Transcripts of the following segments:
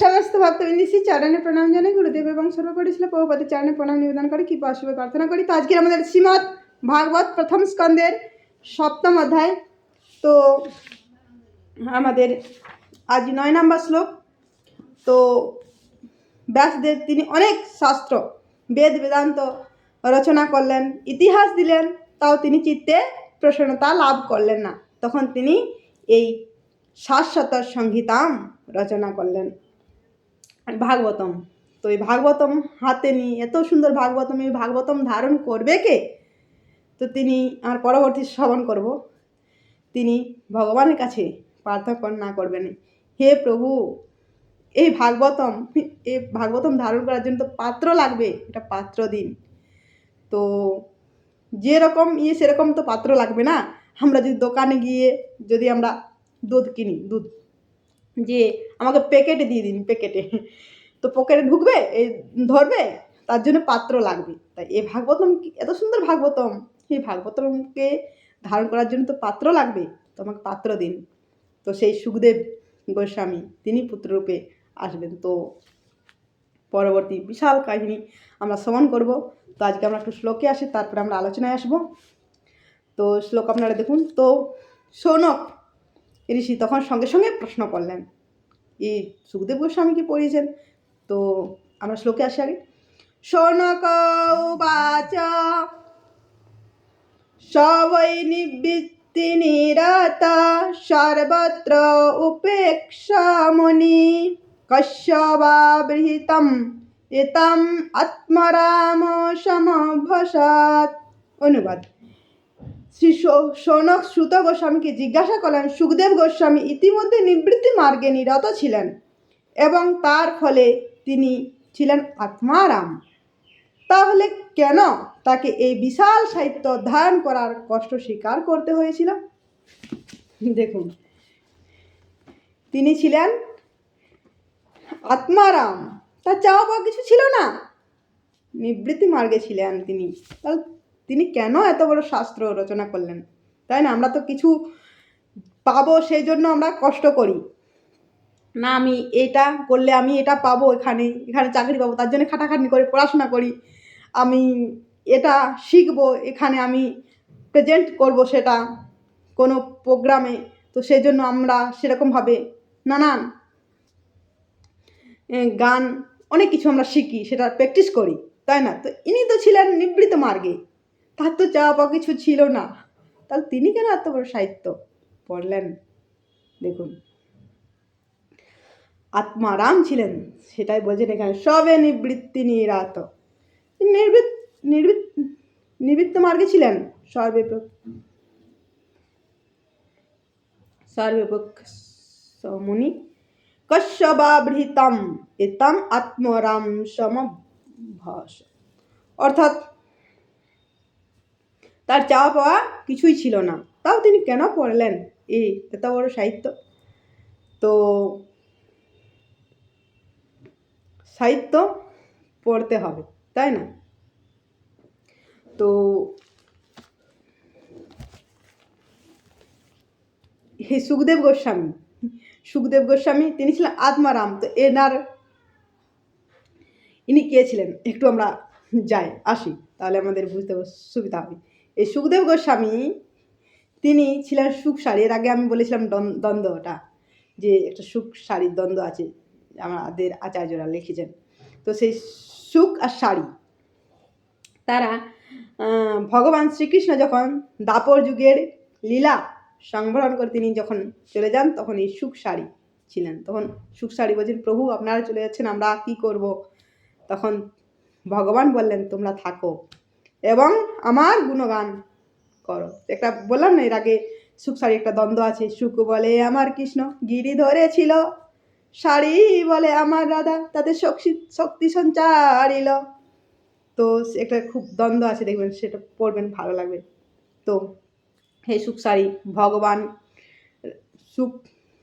সমস্ত ভক্তবৃন্দ শ্রী চরণে প্রণাম জানাই, গুরুদেব এবং সর্বোপরি ছিল প্রভুপাদের চরণে প্রণাম নিবেদন করে কৃপা আশীর্বাদ প্রার্থনা করি। তো আজকে আমাদের শ্রীমদ্ ভাগবত প্রথম স্কন্ধের 7ম অধ্যায়। তো আমাদের আজ 9 নম্বর শ্লোক। তো ব্যাসদেব তিনি অনেক শাস্ত্র বেদ বেদান্ত রচনা করলেন, ইতিহাস দিলেন, তাও তিনি চিত্তে প্রসন্নতা লাভ করলেন না। তখন তিনি এই শাশ্বত সংহিতাম রচনা করলেন, ভাগবতম। তো এই ভাগবতম হাতে নিয়ে এত সুন্দর ভাগবতম, এই ভাগবতম ধারণ করবে কে? তো তিনি আর পরবর্তী শ্রবণ করব, তিনি ভগবানের কাছে প্রার্থনা করবেন, হে প্রভু এই ভাগবতম ধারণ করার জন্য তো পাত্র লাগবে, এটা পাত্র দিন। তো যেরকম সেরকম তো পাত্র লাগবে না। আমরা যদি দোকানে গিয়ে যদি আমরা দুধ কিনি, দুধ যে আমাকে প্যাকেটে দিয়ে দিন, প্যাকেটে, তো পকেটে ঢুকবে, এই ধরবে, তার জন্য পাত্র লাগবে। তাই এই ভাগবতম এত সুন্দর ভাগবতম, এই ভাগবতমকে ধারণ করার জন্য তো পাত্র লাগবে, তো আমাকে পাত্র দিন। তো সেই সুখদেব গোস্বামী তিনি পুত্ররূপে আসবেন। তো পরবর্তী বিশাল কাহিনী আমরা শ্রবণ করব। তো আজকে আমরা একটু শ্লোকে আসি, তারপরে আমরা আলোচনায় আসব। তো শ্লোক আপনারা দেখুন। তো শৌনক ঋষি তখন সঙ্গে সঙ্গে প্রশ্ন করলেন, এই সুখদেব গোস্বামীকে পড়িয়েছেন। তো আমরা শ্লোকে আসি আগে। শৌনক উবাচ সবৈ নিবৃত্তি নিরতা সর্বত্র উপেক্ষামুনি কশ্যবাবৃহিতম এতম আত্মরাম সমভসাৎ। অনুবাদ। শ্রী শৌনক শ্রুত গোস্বামীকে জিজ্ঞাসা করলেন, সুখদেব গোস্বামী ইতিমধ্যে নিবৃত্তি মার্গে নিরত ছিলেন এবং তার ফলে তিনি ছিলেন আত্মারাম। তাহলে কেন তাকে এই বিশাল সাহিত্য অধ্যয়ন করার কষ্ট স্বীকার করতে হয়েছিল? দেখুন, তিনি ছিলেন আত্মারাম, তার চাওয়া পাওয়া কিছু ছিল না, নিবৃত্তি মার্গে ছিলেন তিনি। তাহলে তিনি কেন এত বড় শাস্ত্র রচনা করলেন? তাই না, আমরা তো কিছু পাবো সেই জন্য আমরা কষ্ট করি না, আমি এটা করলে আমি এটা পাবো, এখানে চাকরি পাবো, তার জন্য খাটাখাটনি করে পড়াশোনা করি, আমি এটা শিখবো, এখানে আমি প্রেজেন্ট করব সেটা কোনো প্রোগ্রামে, তো সেই জন্য আমরা সেরকমভাবে নানান গান অনেক কিছু আমরা শিখি, সেটা প্র্যাকটিস করি, তাই না? তো ইনি তো ছিলেন নিবৃত্ত মার্গে, তার তো চাওয়া পাওয়া কিছু ছিল না, তাহলে তিনি কেন এত বড় সাহিত্য পড়লেন? দেখুন, আত্মারাম ছিলেন, সেটাই বলছেন এখানে, সবে নিবৃত্তি নিরাত, নিবৃত্ত মার্গে ছিলেন, সর্বপক্ষমুনি কশ্যবাবৃহিতম এতম আত্মরাম সমভস। অর্থাৎ তার চাওয়া পাওয়া কিছুই ছিল না, তাও তিনি কেন পড়লেন এই এত বড় সাহিত্য? তো সাহিত্য পড়তে হবে, তাই না? তো হে সুখদেব গোস্বামী তিনি ছিলেন আত্মারাম। তো ইনি কে ছিলেন একটু আমরা আসি, তাহলে আমাদের বুঝতে সুবিধা হবে। এই সুখদেব গোস্বামী তিনি ছিলেন সুখ সারি। এর আগে আমি বলেছিলাম দ্বন্দ্বটা, যে একটা সুখ সারির দ্বন্দ্ব আছে, আমাদের আচার্যরা লিখেছেন। তো সেই সুখ আর সারি, তারা ভগবান শ্রীকৃষ্ণ যখন দ্বাপর যুগের লীলা সংবরণ করে তিনি যখন চলে যান, তখন এই সুখ সারি ছিলেন। তখন সুখ সারি বলছেন, প্রভু আপনারা চলে যাচ্ছেন, আমরা কি করব? তখন ভগবান বললেন, তোমরা থাকো এবং আমার গুণগান করো। একটা বললাম না এর আগে, সুখ সারি একটা দ্বন্দ্ব আছে, সুখ বলে আমার কৃষ্ণ গিরি ধরেছিল, সারি বলে আমার রাধা তাতে শক্তি সঞ্চারিল। তো একটা খুব দ্বন্দ্ব আছে, দেখবেন, সেটা পড়বেন, ভালো লাগবে। তো হে সুখ সারি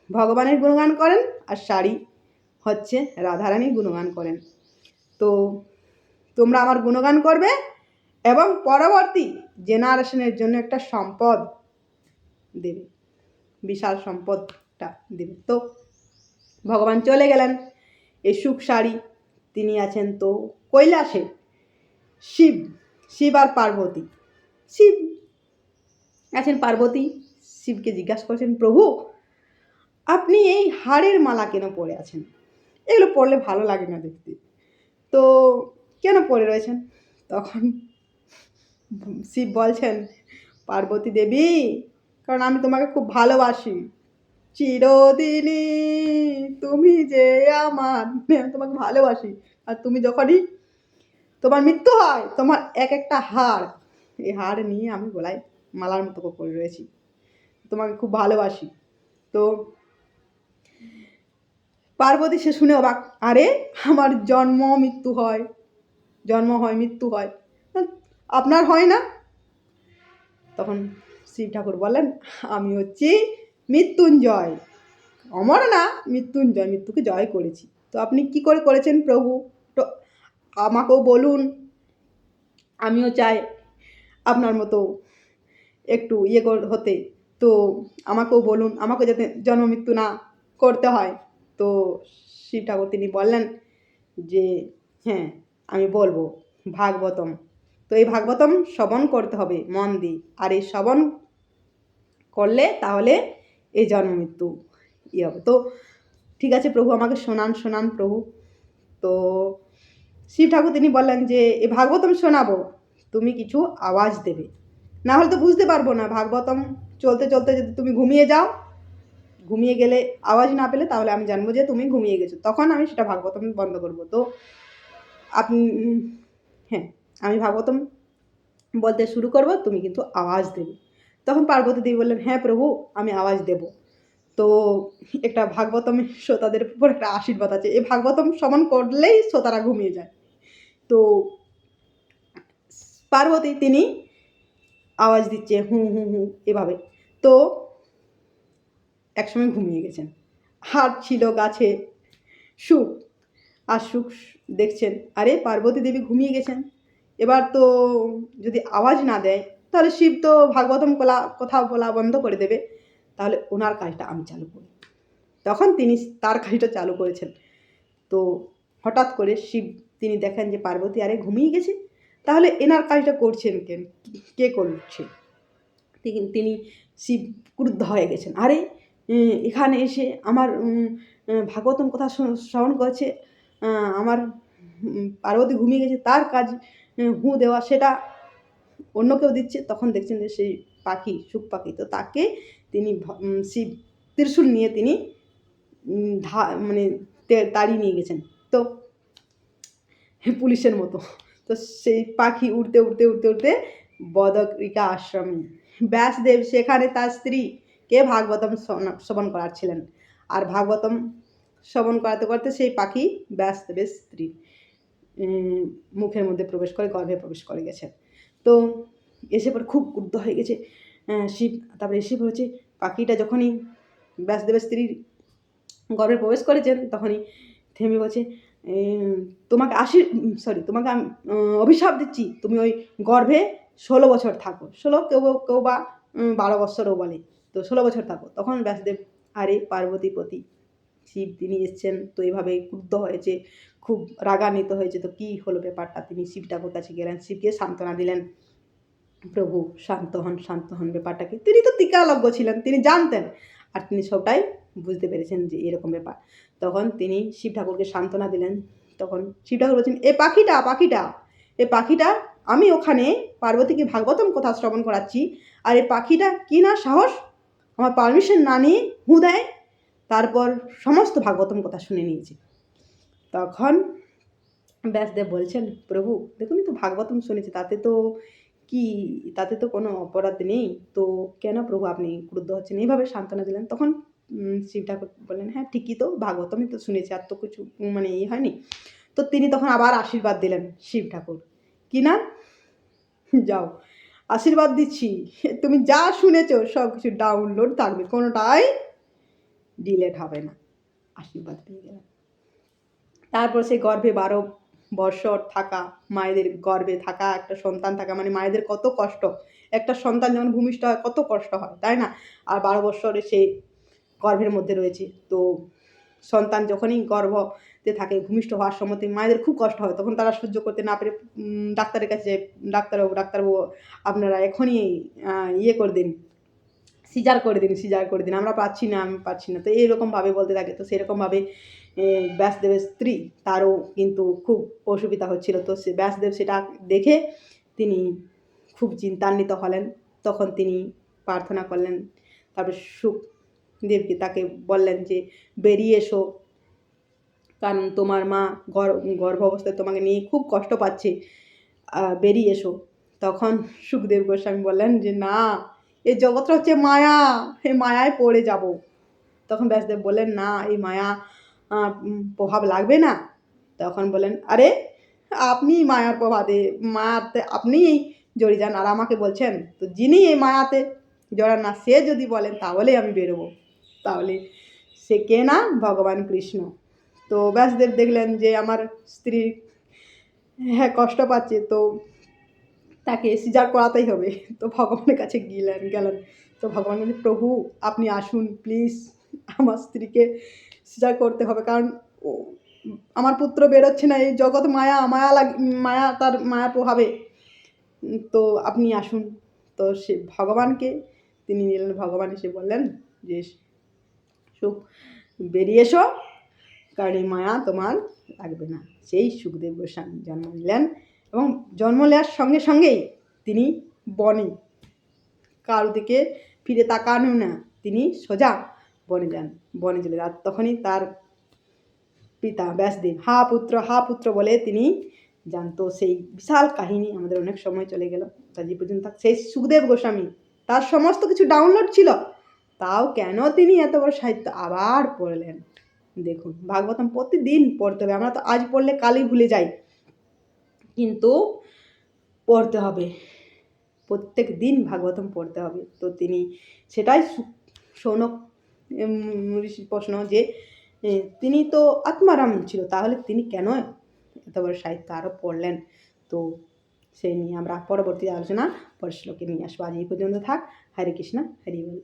ভগবানের গুণগান করেন, আর সারি হচ্ছে রাধারানীর গুণগান করেন। তো তোমরা আমার গুণগান করবে এবং পরবর্তী জেনারেশনের জন্য একটা সম্পদ দেবে, বিশাল সম্পদটা দেবে। তো ভগবান চলে গেলেন, এই সুখসারী তিনি আছেন তো কৈলাসে। শিব আর পার্বতী। শিব আছেন, পার্বতী শিবকে জিজ্ঞাসা করছেন, প্রভু আপনি এই হাড়ের মালা কেন পরে আছেন? এগুলো পরলে ভালো লাগে না দেখতে, তো কেন পরে রয়েছেন? তখন শিব বলছেন, পার্বতী দেবী, কারণ আমি তোমাকে খুব ভালোবাসি, চিরদিনই তুমি যে আমার, তোমাকে ভালোবাসি। আর তুমি যখনই তোমার মৃত্যু হয়, তোমার এক একটা হাড়, এই হাড় নিয়ে আমি গলায় মালার মতো পরে রয়েছি, তোমাকে খুব ভালোবাসি। তো পার্বতী সে শুনে অবাক, আরে আমার জন্ম মৃত্যু হয়, জন্ম হয় মৃত্যু হয়, আপনার হয় না? তখন শিব ঠাকুর বলেন, আমি হচ্ছি মৃত্যুঞ্জয়, অমর না, মৃত্যুঞ্জয়, মৃত্যুকে জয় করেছি। তো আপনি কি করে করেছেন প্রভু? তো আমাকেও বলুন, আমিও চাই আপনার মতো একটু হতে, তো আমাকেও বলুন, আমাকে যাতে জন্ম মৃত্যু না করতে হয়। তো শিব ঠাকুর তিনি বললেন যে হ্যাঁ আমি বলবো, ভাগবতম, তো এই ভাগবতম শ্রবণ করতে হবে মন দিয়ে, আর এই শ্রবণ করলে তাহলে এই জন্ম মৃত্যু হবে। তো ঠিক আছে প্রভু, আমাকে শোনান প্রভু। তো শিব ঠাকুর তিনি বললেন যে এই ভাগবতম শোনাবো, তুমি কিছু আওয়াজ দেবে, না হলে তো বুঝতে পারবো না। ভাগবতম চলতে চলতে যদি তুমি ঘুমিয়ে যাও, ঘুমিয়ে গেলে আওয়াজ না পেলে, তাহলে আমি জানবো যে তুমি ঘুমিয়ে গেছো, তখন আমি সেটা ভাগবতম বন্ধ করব। তো আপনি হ্যাঁ, আমি ভাগবতম বলতে শুরু করব, তুমি কিন্তু আওয়াজ দেবে। তখন পার্বতী দেবী বললেন, হ্যাঁ প্রভু আমি আওয়াজ দেব। তো একটা ভাগবতমের শ্রোতাদের উপর একটা আশীর্বাদ আছে, এই ভাগবতম শ্রবণ করলেই শ্রোতারা ঘুমিয়ে যায়। তো পার্বতী তিনি আওয়াজ দিচ্ছে হু হু হু এভাবে। তো একসময় ঘুমিয়ে গেছেন। হাত ছিল গাছে সুখ, আর সুখ দেখছেন আরে পার্বতী দেবী ঘুমিয়ে গেছেন, এবার তো যদি আওয়াজ না দেয় তাহলে শিব তো ভাগবতম কথা বলা বন্ধ করে দেবে, তাহলে ওনার কাজটা আমি চালু করি। তখন তিনি তার কাজটা চালু করেছেন। তো হঠাৎ করে শিব তিনি দেখেন যে পার্বতী আরে ঘুমিয়ে গেছে, তাহলে এনার কাজটা করছেন কে করছে? তিনি শিব ক্রুদ্ধ হয়ে গেছেন, আরে এখানে এসে আমার ভাগবতম কথা শ্রবণ করেছে, আমার পার্বতী ঘুমিয়ে গেছে, তার কাজ হু দেওয়া, সেটা অন্য কেউ দিচ্ছে। তখন দেখছেন যে সেই পাখি, সুখ পাখি, তো তাকে তিনি শিব ত্রিশূল নিয়ে তিনি মানে তাড়িয়ে নিয়ে গেছেন, তো পুলিশের মতো। তো সেই পাখি উড়তে উড়তে উড়তে উড়তে বদরিকা আশ্রমে, ব্যাসদেব সেখানে তার স্ত্রীকে ভাগবতম শ্রবণ করাচ্ছিলেন, আর ভাগবতম শ্রবণ করাতে করতে সেই পাখি ব্যাসদেবের স্ত্রী মুখের মধ্যে প্রবেশ করে, গর্ভে প্রবেশ করে গেছে। তো এসে পর খুব ক্রুদ্ধ হয়ে গেছে শিব। তারপরে এসে পড়েছে পাখিটা যখনই ব্যাসদেবের স্ত্রীর গর্ভে প্রবেশ করেছেন, তখনই থেমে বলছে, তোমাকে তোমাকে আমি অভিশাপ দিচ্ছি, তুমি ওই গর্ভে 16 বছর থাকো, 16 কেউ বা 12 বছরও বলে, তো 16 বছর থাকো। তখন ব্যাসদেব আরে পার্বতীপতি শিব তিনি এসছেন, তো এইভাবে ক্রুদ্ধ হয়েছে, খুব রাগান্বিত হয়েছে, তো কী হলো ব্যাপারটা? তিনি শিব ঠাকুর কাছে গেলেন, শিবকে সান্ত্বনা দিলেন, প্রভু শান্ত হন, ব্যাপারটা কি? তিনি তো টিকালজ্ঞ ছিলেন, তিনি জানতেন, আর তিনি সবটাই বুঝতে পেরেছেন যে এরকম ব্যাপার। তখন তিনি শিব ঠাকুরকে সান্ত্বনা দিলেন। তখন শিব ঠাকুর বলছেন, এই পাখিটা আমি ওখানে পার্বতীকে ভাগবতম কথা শ্রবণ করাচ্ছি, আর এই পাখিটা কি না সাহস, আমার পারমিশন না নিয়ে হু দেয়, তারপর সমস্ত ভাগবতম কথা শুনে নিয়েছি। তখন ব্যাসদেব বলছেন, প্রভু দেখুন তো ভাগবতম শুনেছি, তাতে তো কোনো অপরাধ নেই, তো কেন প্রভু আপনি ক্রুদ্ধ হচ্ছেন? এইভাবে সান্ত্বনা দিলেন। তখন শিব ঠাকুর বললেন, হ্যাঁ ঠিকই তো, ভাগবতমই তো শুনেছি, আর তো কিছু মানে হয়নি। তো তিনি তখন আবার আশীর্বাদ দিলেন শিব ঠাকুর, কি না, যাও আশীর্বাদ দিচ্ছি, তুমি যা শুনেছো সব কিছু ডাউনলোড থাকবে, কোনোটাই ডিলেট হবে না। আশীর্বাদ পেয়ে গেলেন। তারপর সেই গর্ভে 12 বৎসর থাকা, মায়েদের গর্ভে থাকা, একটা সন্তান থাকা মানে মায়েদের কত কষ্ট, একটা সন্তান যখন ভূমিষ্ঠ হয় কত কষ্ট হয়, তাই না? আর 12 বৎসরে সেই গর্ভের মধ্যে রয়েছে, তো সন্তান যখনই গর্ভ তে থাকে, ভূমিষ্ঠ হওয়ার সময়তে মায়েদের খুব কষ্ট হয়, তখন তারা সহ্য করতে না পেরে ডাক্তারের কাছে যায়, ডাক্তারবাবু আপনারা এখনই ইয়ে করে দিন, সিজার করে দিন, আমরা পাচ্ছি না, আমি পাচ্ছি না। তো এইরকমভাবে বলতে থাকে। তো সেরকমভাবে ব্যাসদেবের স্ত্রী, তারও কিন্তু খুব অসুবিধা হচ্ছিল। তো সে ব্যাসদেব সেটা দেখে তিনি খুব চিন্তান্বিত হলেন। তখন তিনি প্রার্থনা করলেন, তারপর সুখদেবকে তাকে বললেন যে বেরিয়ে এসো, কারণ তোমার মা গর্ভ অবস্থায় তোমাকে নিয়ে খুব কষ্ট পাচ্ছে, বেরিয়ে এসো। তখন সুখদেব গোস্বামী বললেন যে না, এই জগৎটা হচ্ছে মায়া, এই মায়ায় পড়ে যাব। তখন ব্যাসদেব বললেন না, এই মায়া প্রভাব লাগবে না। তখন বলেন আরে আপনি মায়ার প্রভাবে, মায়াতে আপনিই জড়িয়ে যান, আর আমাকে বলছেন? তো যিনি এই মায়াতে জড়ান না, সে যদি বলেন তাহলে আমি বেরোবো। তাহলে সে কে না, ভগবান কৃষ্ণ। তো ব্যাসদেব দেখলেন যে আমার স্ত্রী হ্যাঁ কষ্ট পাচ্ছে, তো তাকে সিজার করাতেই হবে। তো ভগবানের কাছে গেলেন। তো ভগবান বললেন প্রভু আপনি আসুন প্লিজ, আমার স্ত্রীকে সিজার করতে হবে, কারণ আমার পুত্র বেরোচ্ছে না, এই জগৎ মায়া তার মায়া প্রভাবে। তো আপনি আসুন। তো সে ভগবানকে তিনি নিলেন। ভগবান এসে বললেন যে সুখ বেরিয়ে এসো, কারণ এই মায়া তোমার লাগবে না। সেই সুখদেব গোস্বামী জন্ম নিলেন, এবং জন্ম নেওয়ার সঙ্গে সঙ্গেই তিনি বনে, কারো দিকে ফিরে তাকানো না, তিনি সোজা বনে যান, বনে চলে যান। তখনই তার পিতা ব্যাসদেব হা পুত্র বলে তিনি জানতো। সেই বিশাল কাহিনী আমাদের অনেক সময় চলে গেল, আজ পর্যন্ত। সেই সুখদেব গোস্বামী, তার সমস্ত কিছু ডাউনলোড ছিল, তাও কেন তিনি এত বড় সাহিত্য আবার পড়লেন। দেখুন, ভাগবতম প্রতিদিন পড়তে হবে। আমরা তো আজ পড়লে কালই ভুলে যাই, কিন্তু পড়তে হবে, প্রত্যেক দিন ভাগবতম পড়তে হবে। তো তিনি সেটাই শৌনক ঋষির প্রশ্ন যে তিনি তো আত্মারাম ছিল, তাহলে তিনি কেন এত বড় সাহিত্য আরও পড়লেন? তো সেই নিয়ে আমরা পরবর্তী আলোচনা পরের শ্লোকে নিয়ে আসবো। আজ এই পর্যন্ত থাক। হরে কৃষ্ণ, হরি বল।